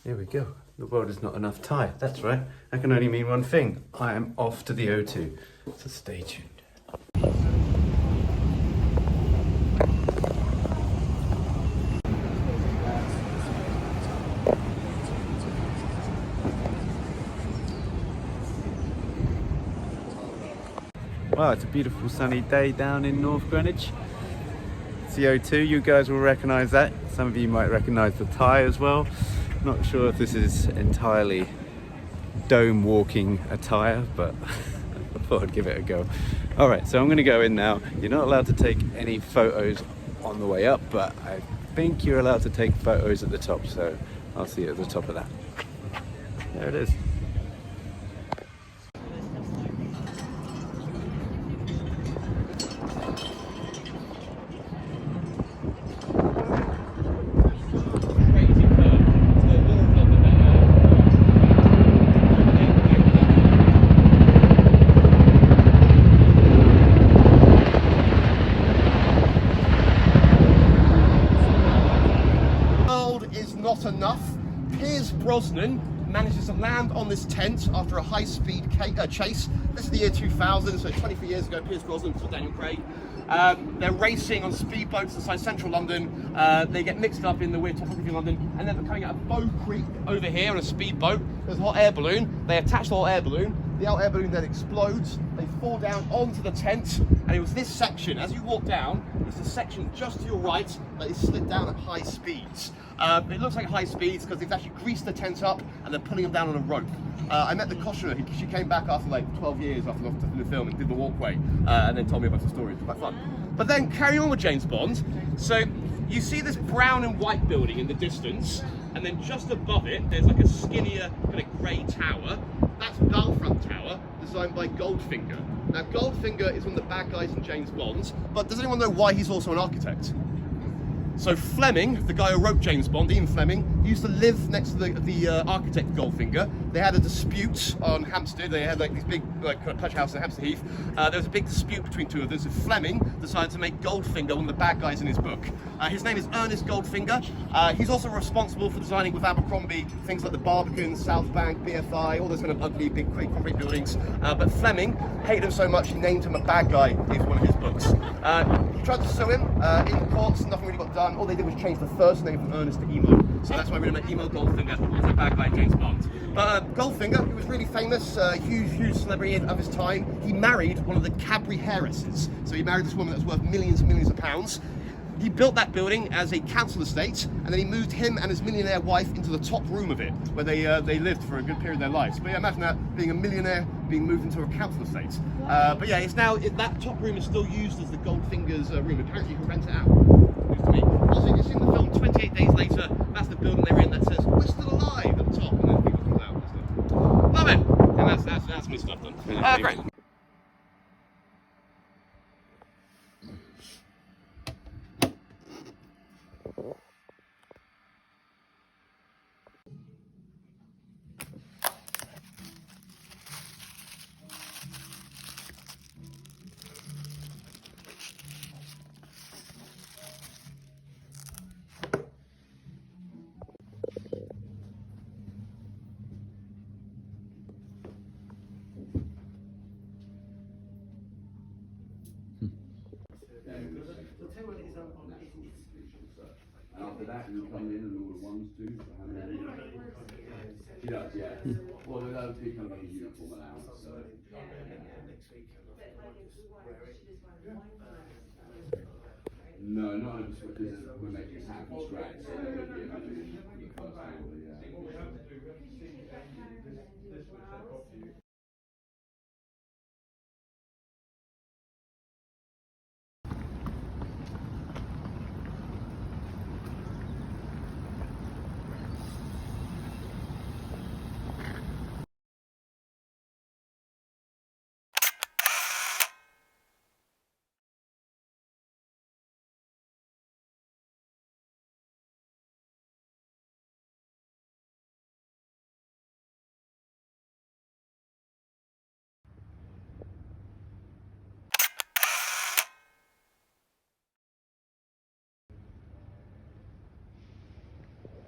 Here we go. The world is not enough Thai. That's right. That can only mean one thing. I am off to the O2. So stay tuned. Wow, it's a beautiful sunny day down in North Greenwich. It's the O2, you guys will recognise that. Some of you might recognise the Thai as well. Not sure if this is entirely dome walking attire, but I thought I'd give it a go. All right, so I'm gonna go in now. You're not allowed to take any photos on the way up, but I think you're allowed to take photos at the top, so I'll see you at the top of that. There it is. Not enough. Piers Brosnan manages to land on this tent after a high-speed chase. This is the year 2000, so 23 years ago. Piers Brosnan for Daniel Craig. They're racing on speedboats inside central London. They get mixed up in the weird topography of London, and then they're coming out of Bow Creek over here on a speedboat. There's a hot air balloon. They attach the hot air balloon. The hot air balloon then explodes. They fall down onto the tent, and it was this section. As you walk down, it's the section just to your right that is slid down at high speeds. It looks like high speeds because they've actually greased the tent up and they're pulling them down on a rope. I met the costumer. She came back after like 12 years after the film and did the walkway, and then told me about the story. It was quite fun. But then carrying on with James Bond, so you see this brown and white building in the distance, and then just above it, there's like a skinnier kind of grey tower. That's Valfront Tower, designed by Goldfinger. Now, Goldfinger is one of the bad guys in James Bond, but does anyone know why he's also an architect? So Fleming, the guy who wrote James Bond, Ian Fleming, used to live next to the architect Goldfinger. They had a dispute on Hampstead. They had like these big pleasure house in Hampstead Heath. There was a big dispute between two of them. So Fleming decided to make Goldfinger one of the bad guys in his book. His name is Ernest Goldfinger. He's also responsible for designing with Abercrombie things like the Barbican, South Bank, BFI, all those kind of ugly big concrete buildings. But Fleming hated him so much he named him a bad guy in one of his books. He tried to sue him in the courts. Nothing really got done. All they did was change the first name from Ernest to Emo. So that's why we're going to make Emo Goldfinger as a bad guy in James Bond. But Goldfinger, he was really famous, huge celebrity of his time. He married one of the Cadbury heiresses. So he married this woman that was worth millions and millions of pounds. He built that building as a council estate, and then he moved him and his millionaire wife into the top room of it, where they lived for a good period of their lives. But yeah, imagine that, being a millionaire, being moved into a council estate. But yeah, it's now, that top room is still used as the Goldfinger's room. Apparently you can rent it out. Also, you can see in the film 28 days later, that's the building they're in that says, "We're still alive" at the top, and then people come out and stuff. Love it! And that's me stuff done. Great. And after that, you come in and all the ones do. He does, yeah. Well, that would be kind of a uniform allowance. So. No, not because we're making a hat from scratch. So there would be a first order, yeah.